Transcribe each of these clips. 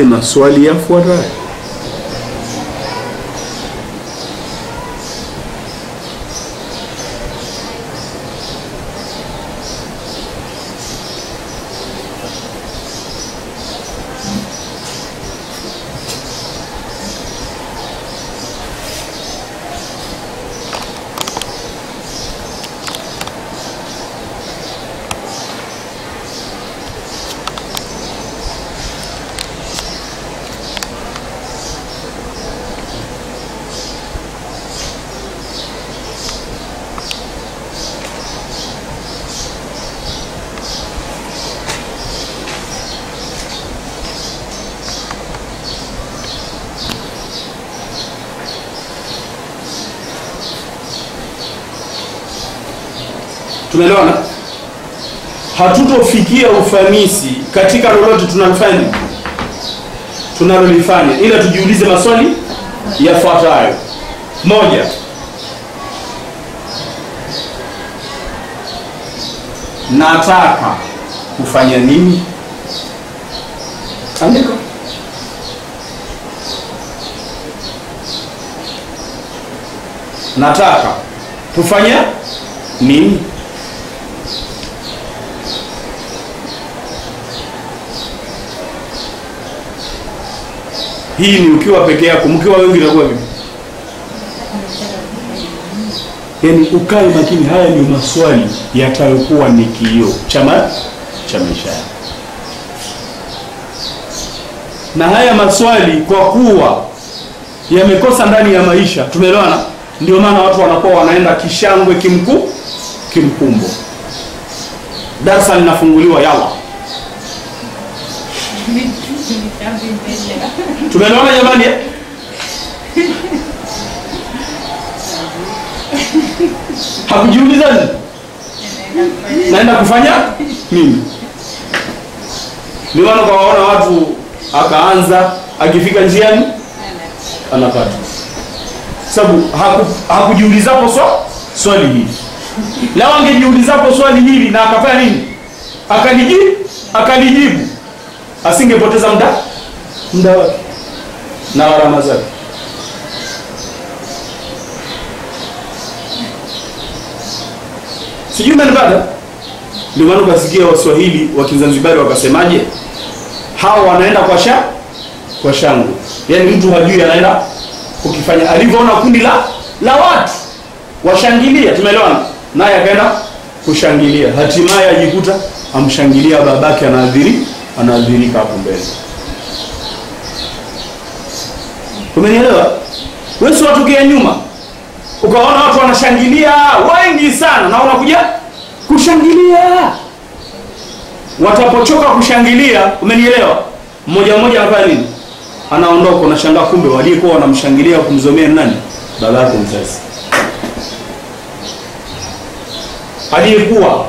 Maswali yafuatayo. Tumeelewana? Hatutofikia ufanisi katika lolote tunalolifanya ila tujiulize maswali yafuatayo. Moja, nataka kufanya nini? Andika. Nataka kufanya nini? Hii ni ukiwa peke yako, mkiwa wengi inakuwa vipi? Yaani ukae makini, haya ni maswali yatayokuwa ni kioo cha maisha yako. Na haya maswali kwa kuwa yamekosa ndani ya maisha, tumeelewana? Ndio maana watu wanakuwa wanaenda kishangwe kimkumbo. Darasa linafunguliwa, yalla. Tumeelewana jamani? Hakujiuliza nini? Naenda kufanya nini? Ndio maana kawaona watu akaanza, akifika njiani anapata. Sababu hakujiulizapo swali hili. Lao angejiulizapo swali hili na akafanya nini? Akalijibu. Asingepoteza muda wake na gharama zake. Sijui mnanipata? Ndio maana ukasikia Waswahili wa Kizanzibari wakasemaje? Hao wanaenda kwa shangwe. Yaani mtu hajui anaenda kukifanya. Alivyoona kundi la watu washangilia, tumeelewana? Naye akaenda kushangilia. Hatimaye ajikuta amshangilia babake anaadhirika hapo mbele. Umenielewa? Wewe si watokea nyuma ukaona watu wanashangilia wengi sana na unakuja kushangilia. Watapochoka kushangilia, umenielewa? Mmoja anafanya nini? Anaondoka, unashangaa kumbe walikuwa wanamshangilia kumzomea nani? Babako mzazi. Aliyekuwa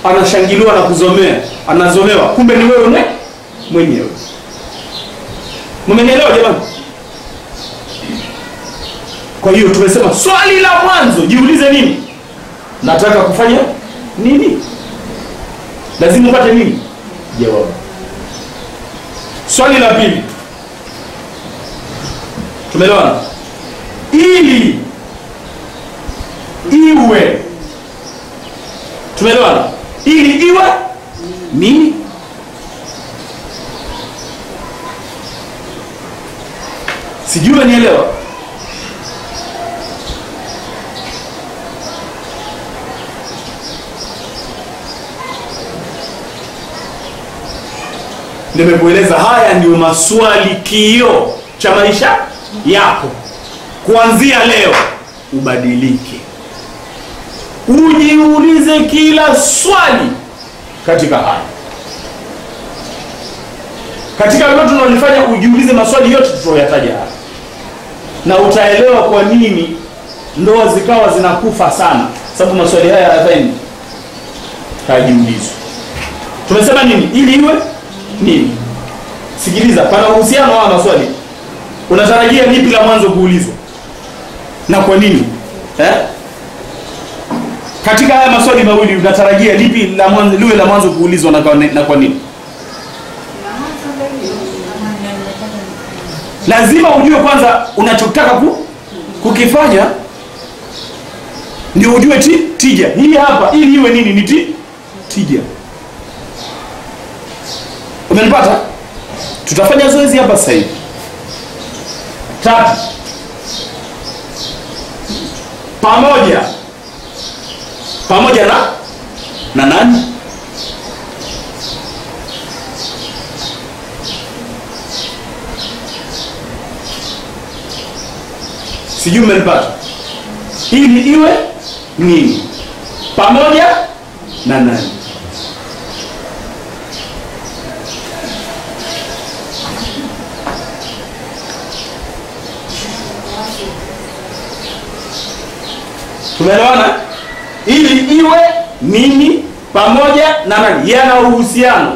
anashangiliwa na kuzomea, anazomewa, kumbe ni wewe mwenyewe. Mmenielewa jamani? Kwa hiyo tumesema swali la mwanzo, jiulize nini? Nataka kufanya nini? Lazima upate nini? Jawabu. Swali la pili, tumeelewana? Ili iwe, tumeelewana? Ili iwe nini? Sijui nielewa. Nimekueleza haya ndio maswali kioo cha maisha yako. Kuanzia leo ubadilike. Ujiulize kila swali katika haya. Katika leo tunalifanya ujiulize maswali yote tuliyoyataja hapa. Na utaelewa kwa nini ndoa zikawa zinakufa sana. Sababu maswali haya hayafai kajiulizwe. Tumesema nini? Ili iwe nini? Sikiliza, pana uhusiano wa maswali. Unatarajia lipi la mwanzo kuulizwa? Na kwa nini? Katika haya maswali mawili unatarajia lipi la mwanzo liwe la mwanzo kuulizwa na kwa nini? Lazima ujue kwanza unachotaka kukifanya, ndio ujue tija. Hii hapa ili iwe nini? Ni tija. Umenipata? Tutafanya zoezi hapa sasa hivi. 3 pamoja na nani? Sijui umenipata? Ili iwe nini? Pamoja na nani? Tumeelewana? Ili iwe nini pamoja na nani, yana uhusiano.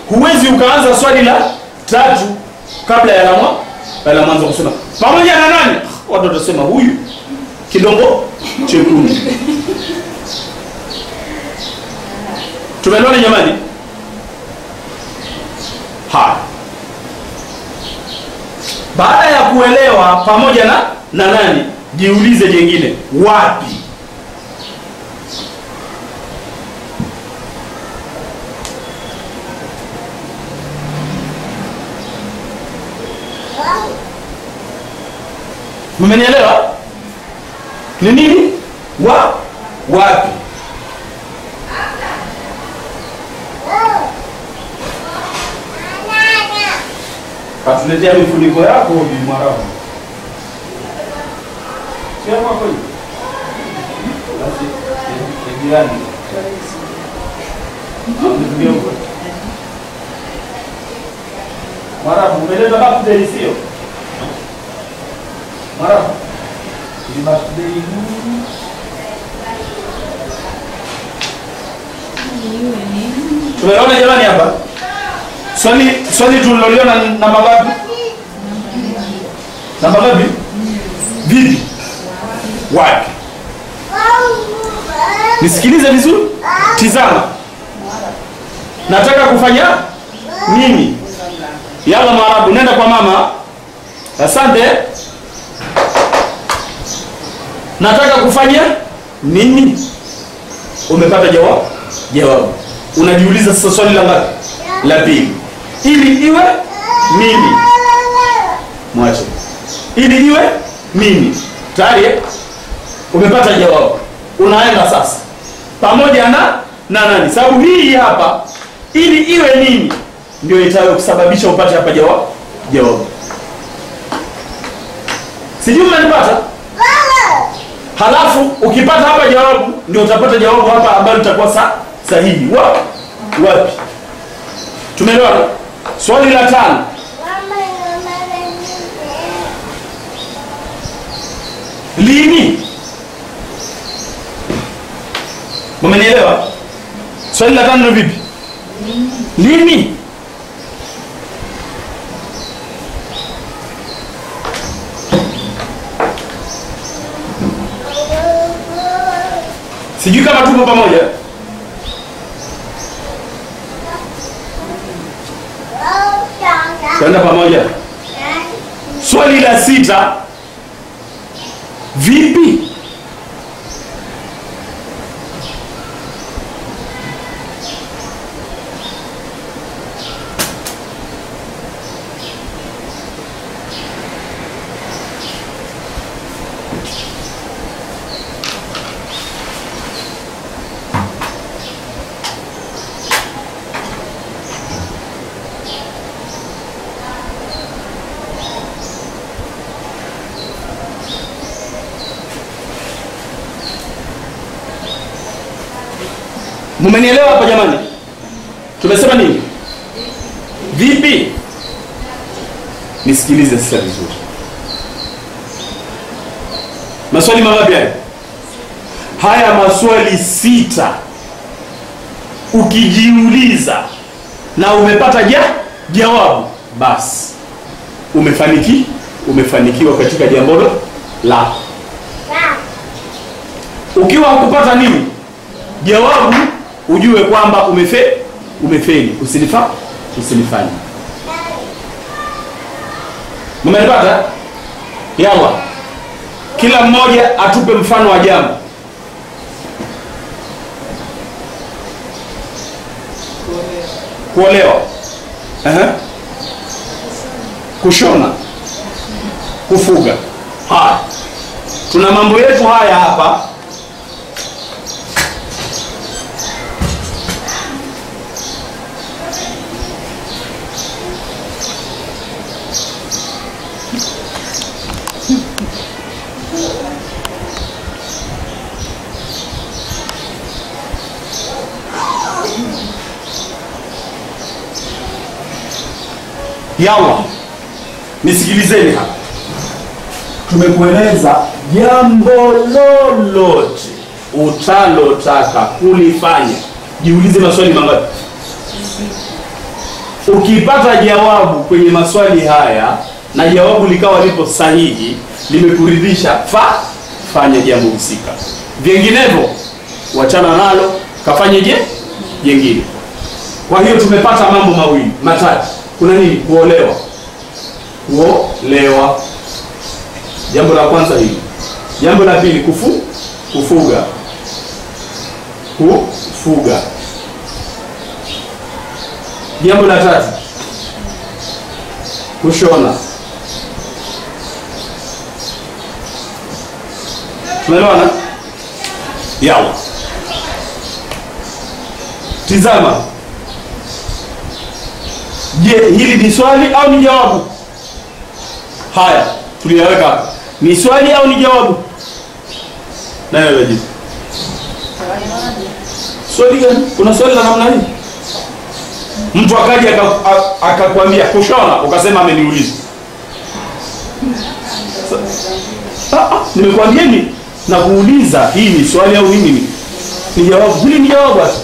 Huwezi ukaanza swali la 3 kabla ya la mwanzo kusema pamoja na nani. Watu watasema huyu kidongo chekundu. Tumeelewana jamani? Baada ya kuelewa pamoja na nani, jiulize jengine, wapi? Mmenielewa? Ni nini? Wapi? Katuletea mifuniko yako Bi Mwarabu. Sio kwa kweli. Basi jirani. Mwarabu umeleta birthday sio? Mwarabu. Ni birthday. Tumeona jamani hapa. Swali tuliloliona namba ngapi? Namba ngapi? Vipi? Wapi? Nisikilize vizuri. Tizama. Nataka kufanya nini? Yalla Mwarabu, nenda kwa mama. Asante. Nataka kufanya nini? Umepata jawabu. Unajiuliza sasa swali la ngapi? La pili. Ili iwe nini? Mwache. Ili iwe nini? Tayari umepata jawabu. Unaenda sasa pamoja na nani? Sababu hii hapa ili iwe nini ndio itakusababisha upate hapa jawabu. Sijui umenipata? Halafu ukipata hapa jawabu ndio utapata jawabu hapa ambalo litakuwa sahihi. Wapi? Tumeelewana? Swali la 5. Lini? Mmenielewa? Swali la 5 ni vipi? Lini? Sijui kama tupo pamoja. Twenda pamoja. Swali la 6. Vipi? Mmenielewa hapa jamani? Tumesema nini? Vipi? Nisikilize sasa vizuri. Maswali mangapi haya? Haya maswali 6. Ukijiuliza na umepata jawabu, basi umefanikiwa katika jambo la. Ukiwa hukupata nini? Jawabu, ujue kwamba umefeli. Usinifanye. Mmenipata? Yalla. Kila mmoja atupe mfano wa jambo. Kuolewa. Kushona. Kufuga. Haya. Tuna mambo yetu haya hapa. Yalla, nisikilizeni hapa. Tumekueleza jambo lolote utalotaka kulifanya, jiulize maswali mangapi? Ukipata jawabu kwenye maswali haya na jawabu likawa lipo sahihi, limekuridhisha, fanya jambo husika. Vinginevyo wachana nalo, kafanye jengine. Kwa hiyo tumepata mambo mawili matatu. Kuna nini? Kuolewa. Kuolewa. Jambo la kwanza hili. Jambo la pili kufuga. Kufuga. Jambo la tatu kushona. Tumeelewana? Yalla. Tizama. Je, hili ni swali au ni jawabu? Haya, tuliyaweka hapa. Ni swali au ni jawabu? Nani anajibu? Swali gani? Kuna swali la namna hii? Mtu akaja akakwambia kushona, ukasema ameniuliza. Nimekwambieni na kuuliza, hii ni swali au nini? Ni jawabu. Hili ni jawabu basi.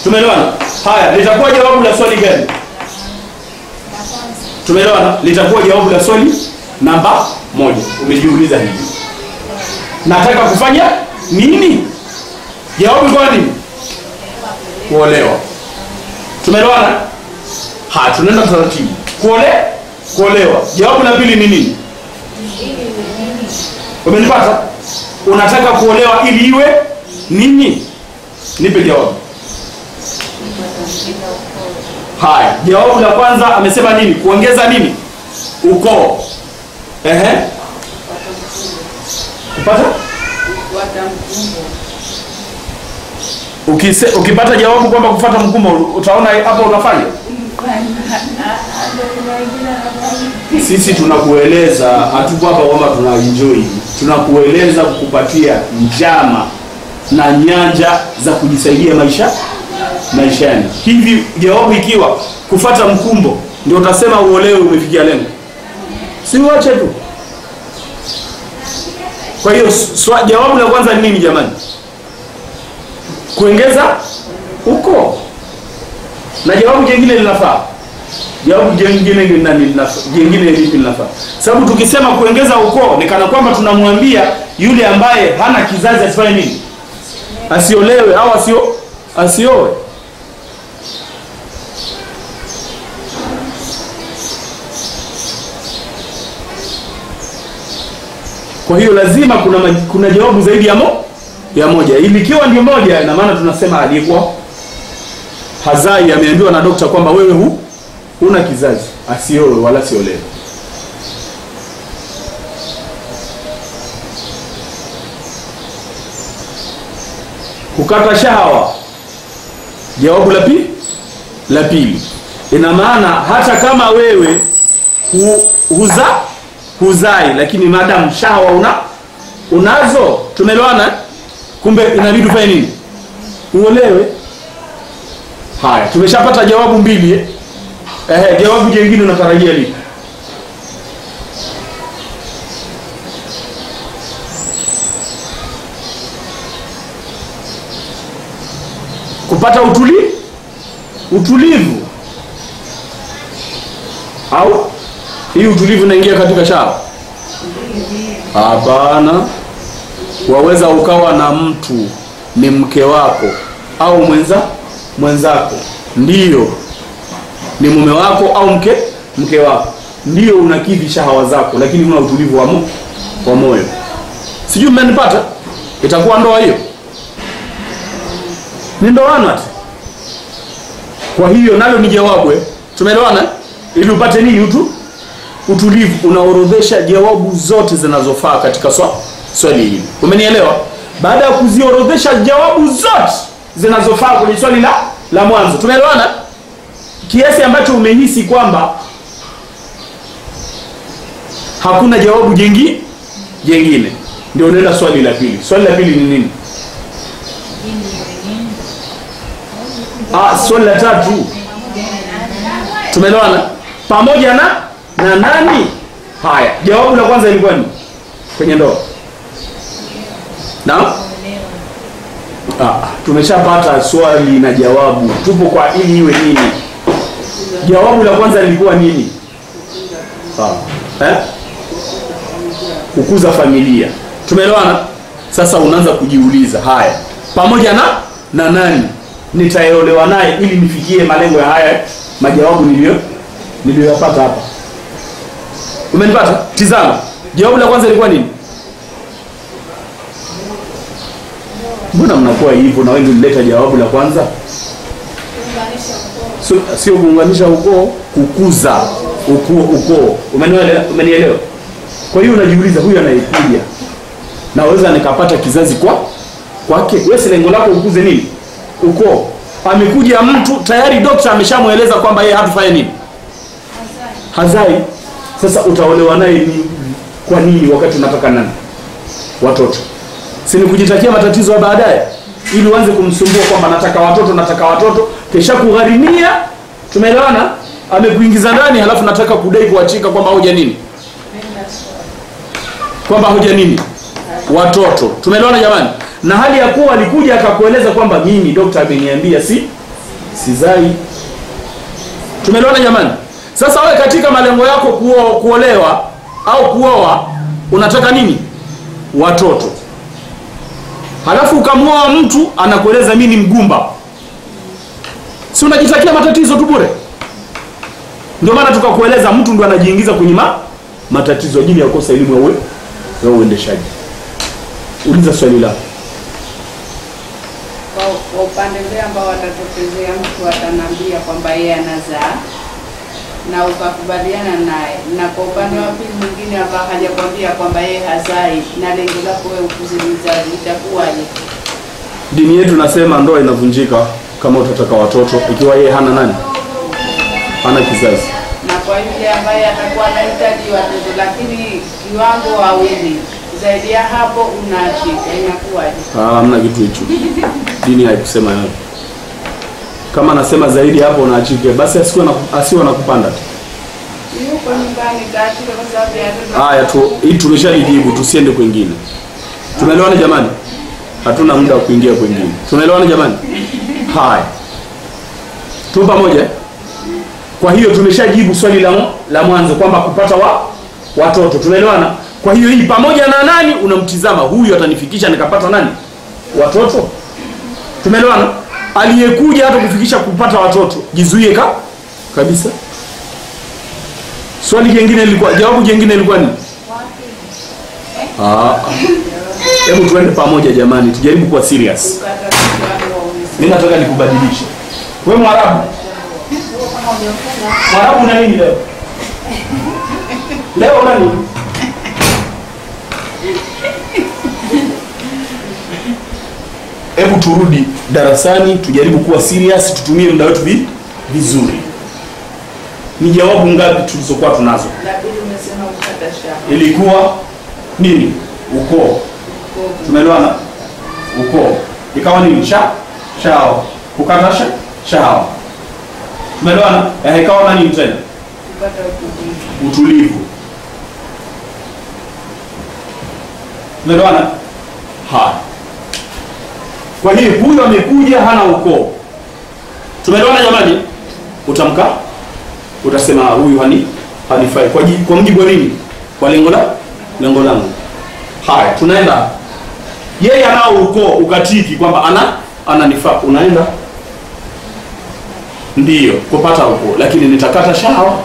Tumeelewana? Haya, litakuwa jawabu la swali gani? Tumeelewana? Litakuwa jawabu la swali namba 1. Umejiuliza hivi. Nataka kufanya nini? Jawabu kwa nini? Kuolewa. Tumeelewana? Tunaenda taratibu. Kuolewa. Jawabu la pili ni nini? Umenipata? Unataka kuolewa ili iwe nini? Nipe jawabu. Haya, jawabu la kwanza amesema nini? Kuongeza nini? Ukoo. Kupata? Ukipata jawabu kwamba kufuata mkumbo, utaona hapo unafanya? Sisi tunakueleza, hatupo hapa kwamba tunaenjoy. Tunakueleza kukupatia njama na nyanja za kujisaidia maishani. Hivi jawabu ikiwa kufuata mkumbo ndio utasema uolewe umefikia lengo. Si uache tu. Kwa hiyo jawabu la kwanza ni nini jamani? Kuongeza ukoo. Na jawabu jingine linafaa. Jawabu jingine ni nani linafaa? Jingine lipi linafaa? Sababu tukisema kuongeza ukoo ni kana kwamba tunamwambia yule ambaye hana kizazi asifanye nini? Asiolewe au asioe. Kwa hiyo lazima kuna jawabu zaidi ya moja. Ili ikiwa ndio moja, ina maana tunasema alikuwa hazai ameambiwa na daktari kwamba wewe huna kizazi, asioe wala siolewe. Kukata shahawa. Jawabu la pili. Ina maana hata kama wewe huzai, lakini madam shahawa unazo, tumeelewana? Kumbe inabidi ufanye nini? Uolewe. Haya, tumeshapata jawabu mbili. Jawabu jingine unatarajia lipi? Kupata utulivu. Au hii utulivu unaingia katika shahawa? Hapana. Waweza ukawa na mtu ni mke wako au mwenzako, ndiyo ni mume wako au mke wako, ndio unakidhi shahawa zako, lakini una utulivu wa moyo. Sijui mmenipata? Itakuwa ndoa hiyo? Ni ndoano ati. Kwa hiyo nalo ni jawabu. Tumeelewana? Ili upate nini? Utulivu. Unaorodhesha jawabu zote zinazofaa katika swali hili. Umenielewa? Baada ya kuziorodhesha jawabu zote zinazofaa kwenye swali la mwanzo, tumeelewana? Kiasi ambacho umehisi kwamba hakuna jawabu jengine, ndio unaenda swali la pili. Swali la pili ni nini? Swali la tatu. Tumeelewana? Pamoja na nani? Haya, jawabu la kwanza ilikuwa ni kwenye ndoa. Naam? Tumeshapata swali na jawabu. Tupo kwa ili iwe nini? Jawabu la kwanza lilikuwa nini? Kukuza familia. Tumeelewana? Sasa unaanza kujiuliza, haya, pamoja na nani nitaolewa naye ili nifikie malengo ya haya majawabu niliyoyapata hapa. Umenipata? Tizama. Jawabu la kwanza lilikuwa nini? Mbona mnakuwa hivyo na wewe ndio ulileta jawabu la kwanza? Sio kuunganisha ukoo, kukuza ukoo. Umenielewa? Kwa hiyo unajiuliza, huyu anayekuja naweza nikapata kizazi kwake? Wewe si lengo lako ukuze nini? Ukoo. Amekuja mtu tayari daktari ameshamueleza kwamba yeye hatufanye nini? Hazai. Sasa utaolewa naye kwa nini wakati unataka nani? Watoto. Si ni kujitakia matatizo ya baadaye ili uanze kumsumbua kwamba nataka watoto, kisha kugharimia. Tumeelewana? Amekuingiza ndani halafu nataka kudai kuachika kwamba hoja nini? Kwamba hoja nini? Watoto. Tumeelewana jamani? Na hali ya kuwa alikuja akakueleza kwamba mimi daktari ameniambia sizai. Tumeelewana jamani? Sasa wewe katika malengo yako kuolewa au kuoa unataka nini? Watoto. Halafu ukamwoa mtu anakueleza mimi ni mgumba. Si unajitakia matatizo tu bure? Ndio maana tukakueleza mtu ndo anajiingiza kwenye matatizo ajili ya kukosa elimu ya uendeshaji. Uliza swali lako. Kwa upande ule ambao watatokezea mtu atanambia kwamba yeye anazaa na ukakubaliana naye, na kwa upande wa pili mwingine ambao hajakwambia kwamba yeye hazai na lengo lako wewe ukuziliza, itakuwaje? Dini yetu nasema ndoa inavunjika kama utataka watoto ikiwa yeye hana nani? Hana kizazi. Na kwa yule ambaye atakuwa anahitaji watoto lakini kiwango hawezi, zaidi ya hapo unaachika, inakuwaje? Hamna kitu hicho. Dini haikusema hivyo. Kama anasema zaidi hapo unaachike, basi asiwe na kupanda tu. Yuko nyumbani kaachika kwa sababu ya watoto. Haya tu, hii tumeshalijibu, tusiende kwingine. Tumeelewana jamani? Hatuna muda wa kuingia kwingine. Tumeelewana jamani? Haya. Tu pamoja? Kwa hiyo tumeshajibu swali la mwanzo kwamba kupata watoto. Tumeelewana? Kwa hiyo hii pamoja na nani unamtizama, huyu atanifikisha nikapata nani? Watoto. Tumeelewana? Aliyekuja hata kufikisha kupata watoto, jizuie kabisa. Swali jingine lilikuwa, jawabu jingine lilikuwa nini? Hebu tuende pamoja jamani, tujaribu kuwa serious. Mimi nataka nikubadilishe. Wewe Mwarabu. Mwarabu na nini leo? Leo nani? Hebu turudi darasani, tujaribu kuwa serious, tutumie muda wetu vizuri. Ni jawabu ngapi tulizokuwa tunazo? Umesema ukata shahawa. Ilikuwa nini? Ukoo. Tumeelewana? Ukoo. Ikawa nini? Shahawa. Kukata shahawa. Tumeelewana? Ikawa nani tena? Kupata utulivu. Tumeelewana? Haya. Kwa hiyo huyu amekuja hana ukoo. Tumeelewana jamani? Utamka? Utasema huyu hanifai. Kwa mjibu wa nini? Kwa lengo langu. Haya, tunaenda. Yeye anao ukoo, ukatiki kwamba ananifaa. Unaenda? Ndiyo, kupata ukoo, lakini nitakata shahawa.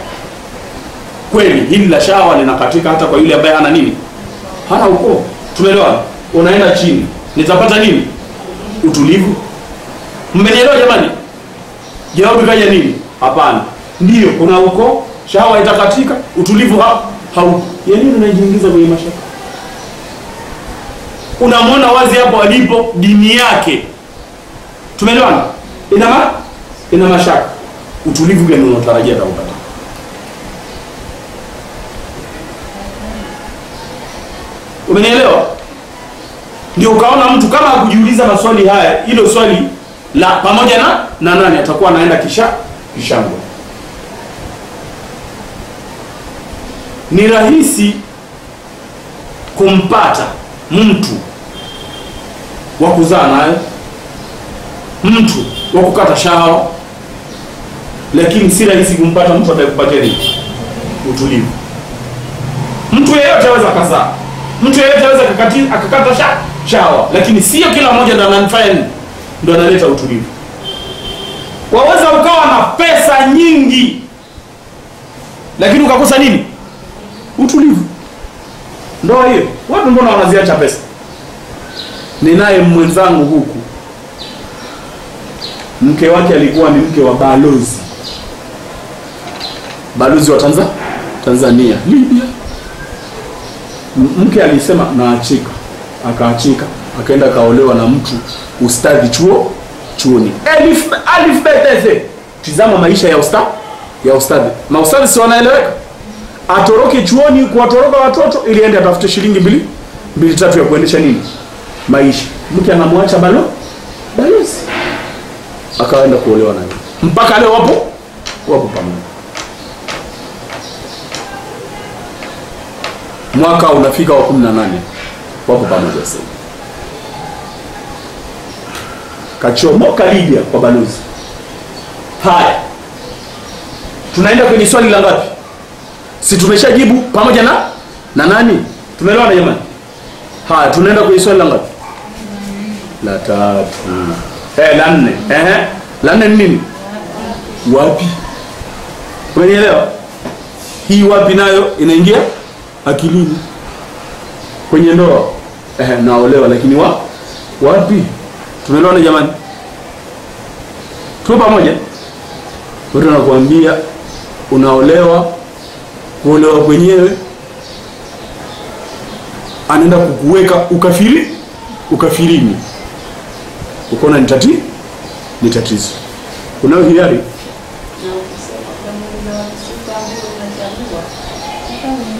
kweli hili la shahawa linakatika hata kwa yule ambaye hana nini, hana ukoo. Tumeelewana? Unaenda chini, nitapata nini? Utulivu. Mmenielewa jamani? Jawabu kaja nini? Hapana. Ndio, kuna ukoo, shahawa itakatika, utulivu hau. Ya nini unajiingiza kwenye mashaka? Unamwona wazi hapo alipo dini yake. Tumeelewana? Ina mashaka. Utulivu gani unatarajia kupata? Umenielewa? Ndio ukaona mtu kama hakujiuliza maswali haya, hilo swali la pamoja na nani, atakuwa anaenda kishango. Ni rahisi kumpata mtu wa kuzaa naye, mtu wa kukata shahawa, lakini si rahisi kumpata mtu atakayekupatia utulivu. Mtu yeyote anaweza kuzaa, mtu yeyote anaweza akakata shahawa, lakini sio kila mmoja ndo ananifanya ndo analeta utulivu. Waweza ukawa na pesa nyingi lakini ukakosa nini? Utulivu. Ndoa hiyo, watu mbona wanaziacha pesa? Ninaye mwenzangu huku, mke wake alikuwa ni mke wa balozi wa Tanzania Libya. Mke alisema naachika, akaachika, akaenda kaolewa na mtu ustadhi chuoni. Alif beteze. Tizama maisha ya ustadhi. Maustadhi si wanaeleweka? Atoroke chuoni kuwatoroka watoto ili aende atafute shilingi 2-3 ya kuendesha nini? Maisha. Mke anamwacha balozi. Akaenda kuolewa naye. Mpaka leo wapo pamoja. Mwaka unafika wa 18 wapo pamoja sasa. Kachomoka Libya kwa balozi. Haya. Tunaenda kwenye swali la ngapi? Si tumeshajibu pamoja na nani? Tumeelewana jamani? Haya, tunaenda kwenye swali la ngapi? La 3. La 4. La 4 ni nini? Wapi? Umeelewa? Hii wapi nayo inaingia akilini. Kwenye ndoa naolewa lakini wapi? Tumeelewana jamani? Tupo pamoja? Mtu anakuambia unaolewa, kuolewa kwenyewe anaenda kukuweka ukafirini. Ukaona ni tatizo. Unayo hiari?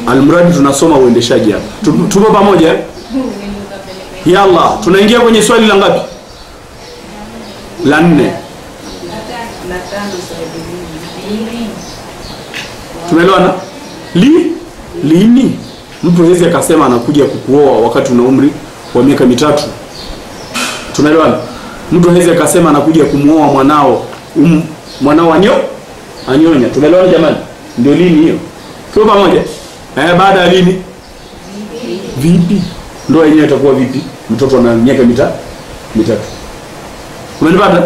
Almradi tunasoma uendeshaji hapa. Tupo pamoja? Yalla, tunaingia kwenye swali la ngapi? La 4. Tumeelewana? Lini? Mtu hawezi akasema anakuja kukuoa wakati una umri wa miaka 3. Tumeelewana? Mtu hawezi akasema anakuja kumuoa mwanao anyonya. Tumeelewana jamani? Ndio lini hiyo? Tupo pamoja? Baada ya lini? Vipi? Ndoa yenyewe itakuwa vipi? Mtoto ana miaka 3. Umenipata?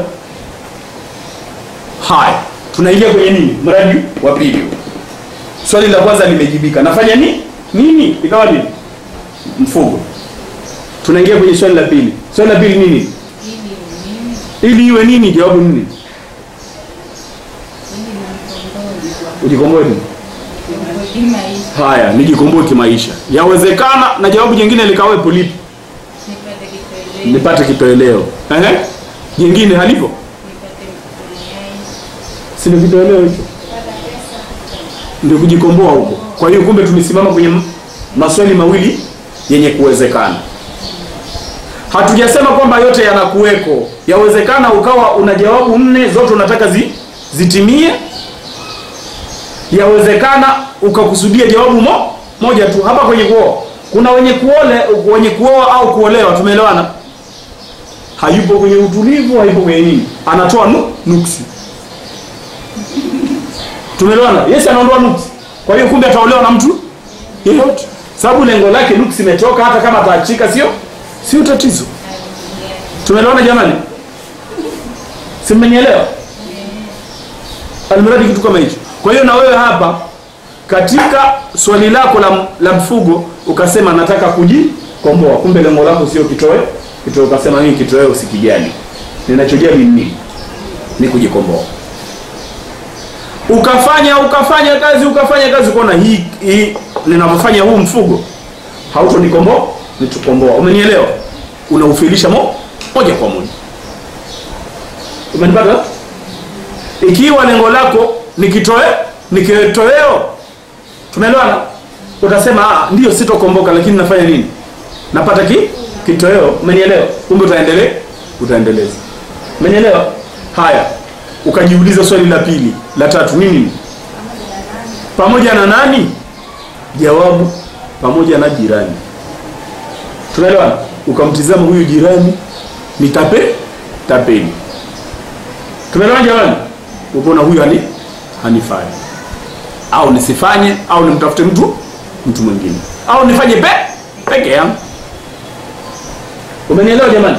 Haya, tunaingia kwenye nini? Mradi wa pili. Swali la kwanza limejibika. Nafanya nini? Ikawa nini? Mfugo. Tunaingia kwenye swali la pili. Swali la pili nini? Ili iwe nini? Jawabu nini? Ujikomboe nini? Haya, nijikomboe kimaisha. Yawezekana na jawabu jingine likawepo lipi? Nipate kitoeleo. Jingine halipo? Sina kitoeleo hicho. Ndio kujikomboa huko. Kwa hiyo kumbe tumesimama kwenye maswali mawili yenye kuwezekana. Hatujasema kwamba yote yanakuweko. Yawezekana ukawa una jawabu 4 zote unataka zitimie. Yawezekana ukakusudia jawabu moja tu. Hapa kwenye kuoa, kuna wenye kuoa au kuolewa, tumeelewana? Hayupo kwenye utulivu, hayupo kwenye nini? Anatoa nuksi. Tumeelewana? Yes, anaondoa nuksi. Kwa hiyo kumbe ataolewa na mtu yeyote. Sababu lengo lake nuksi imetoka, hata kama ataachika sio tatizo. Tumeelewana jamani? Si mmenielewa? Alimradi kitu kama hicho. Kwa hiyo na wewe hapa katika swali lako la mfugo ukasema nataka kujikomboa, kumbe lengo lako sio kitoweo. Ukasema mimi kitoweo usikijali, ninachojali ni kujikomboa. Ukafanya kazi kuona hii ninapofanya huu mfugo hautonikomboa, nitukomboa. Umenielewa? Unaufilisha moja kwa moja. Umenipata? Ikiwa lengo lako ni kitoweo, tumeelewana? Utasema ndio sitokomboka, lakini nafanya nini? Napata kitoweo. Umenielewa? Kumbe utaendeleza. Umenielewa? Haya, ukajiuliza swali la pili, la tatu nini? Pamoja na nani? Jawabu pamoja na jirani. Tunaelewana? Ukamtizama huyu jirani ni tapeli. Tumeelewana jamani? Unaona huyu hanifai. Au nisifanye, au nimtafute mtu mwingine, au nifanye peke yangu. Umenielewa jamani?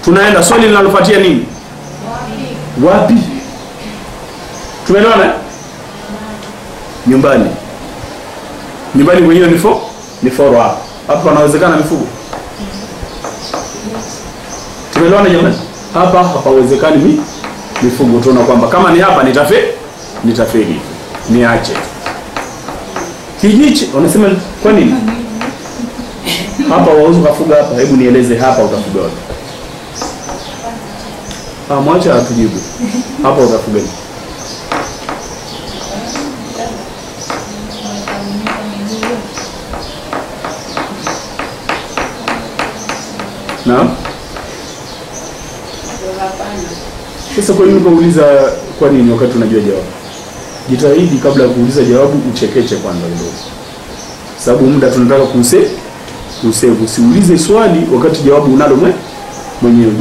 Tunaenda swali linalofuatia nini? Wapi? Tumeelewana? Nyumbani mwenyewe ni follow up. Hapa panawezekana mifugo. Tumeelewana jamani? Hapa hapawezekani mifugo. Tunaona kwamba kama ni hapa nitafeli. Niache. Kijiji unasema kwa nini? Hapa wauzo kafuga hapa. Hebu nieleze hapa utafuga wapi? Mwacha atujibu. Hapa utafuga nini? Naam. Sasa kwa nini ukauliza kwa nini wakati unajua jawabu? Jitahidi kabla ya kuuliza jawabu uchekeche kwanza ndio. Sababu muda tunataka kusave. Usiulize swali wakati jawabu unalo mwenyewe.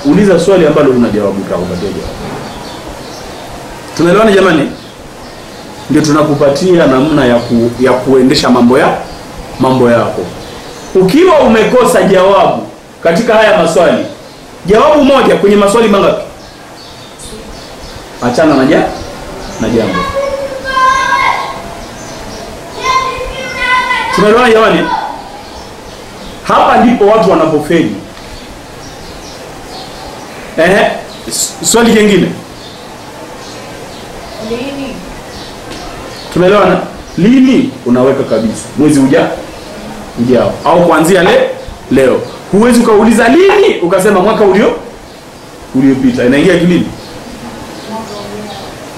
Uliza swali ambalo una jawabu utakupatia jawabu. Tunaelewana jamani? Ndio tunakupatia namna ya kuendesha mambo yako. Ukiwa umekosa jawabu katika haya maswali, jawabu moja kwenye maswali mangapi? Achana na jambo. Tunaelewana jamani? Hapa ndipo watu wanapofeli. Swali jingine. Lini? Tumeelewana? Lini unaweka kabisa. Mwezi ujao au kuanzia leo. Huwezi ukauliza lini ukasema mwaka uliopita. Inaingia akilini?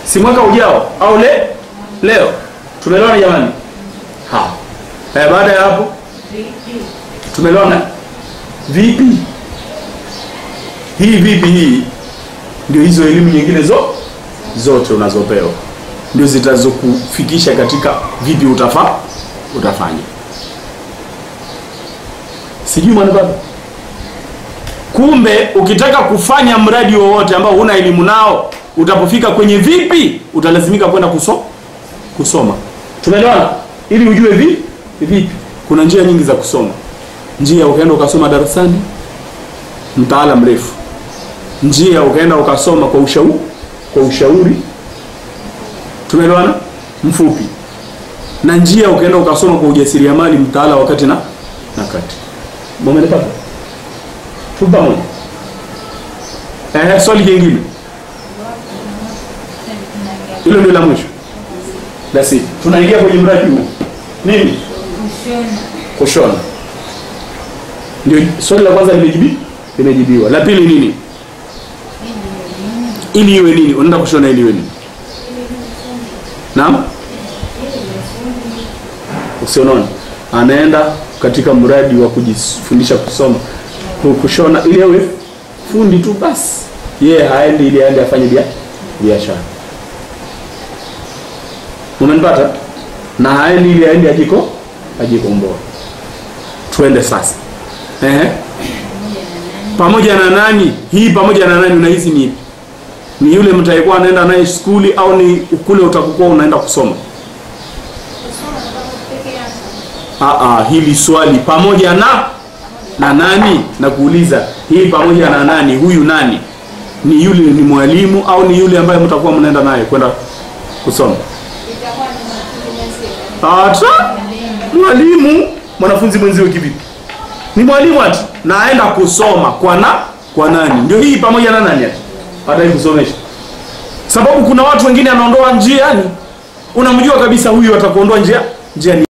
Si mwaka ujao au leo. Tumeelewana jamani? Baada ya hapo tumeelewana? Vipi? Hii ndio hizo elimu nyingine zote unazopewa. Ndio zitazokufikisha katika vipi utafanya. Sijui mwanadamu. Kumbe ukitaka kufanya mradi wowote ambao huna elimu nao, utapofika kwenye vipi utalazimika kwenda kusoma. Tumeelewana? Ili ujue vipi. Kuna njia nyingi za kusoma. Njia ukaenda ukasoma darasani mtaala mrefu. Njia ukaenda ukasoma kwa ushauri. Tumeelewana? Mfupi. Na njia ukaenda ukasoma kwa ujasiriamali mtaala wakati na kati. Mmeelewa? Tupa moja. Swali jingine. Hilo ndio la mwisho. Basi tunaingia kwenye mradi huu. Nini? Kushona. Ndio swali la kwanza limejibiwa. La pili nini? Ili iwe nini? Unaenda kushona ili iwe nini? Naam? Usionona. Anaenda katika mradi wa kujifundisha kusoma kushona ili awe fundi tu basi. Yeye haendi ili aende afanye biashara. Umenipata? Na haendi ili aende ajikomboa. Twende sasa. Pamoja na nani? Hii pamoja na nani unahisi ni? Ni yule mtaikuwa anaenda naye shule au ni kule utakokuwa unaenda kusoma? Hili swali pamoja na nani? Na kuuliza hii pamoja na nani? Huyu nani? Ni yule ni mwalimu au ni yule ambaye mtakuwa mnaenda naye kwenda kusoma? Itakuwa ni Hata mwalimu. Mwanafunzi mwenzio kivipi? Ni mwalimu ati na aenda kusoma kwa nani? Ndio hii pamoja na nani ati hata kusomesha. Sababu kuna watu wengine anaondoa njiani, unamjua kabisa huyu atakuondoa njiani.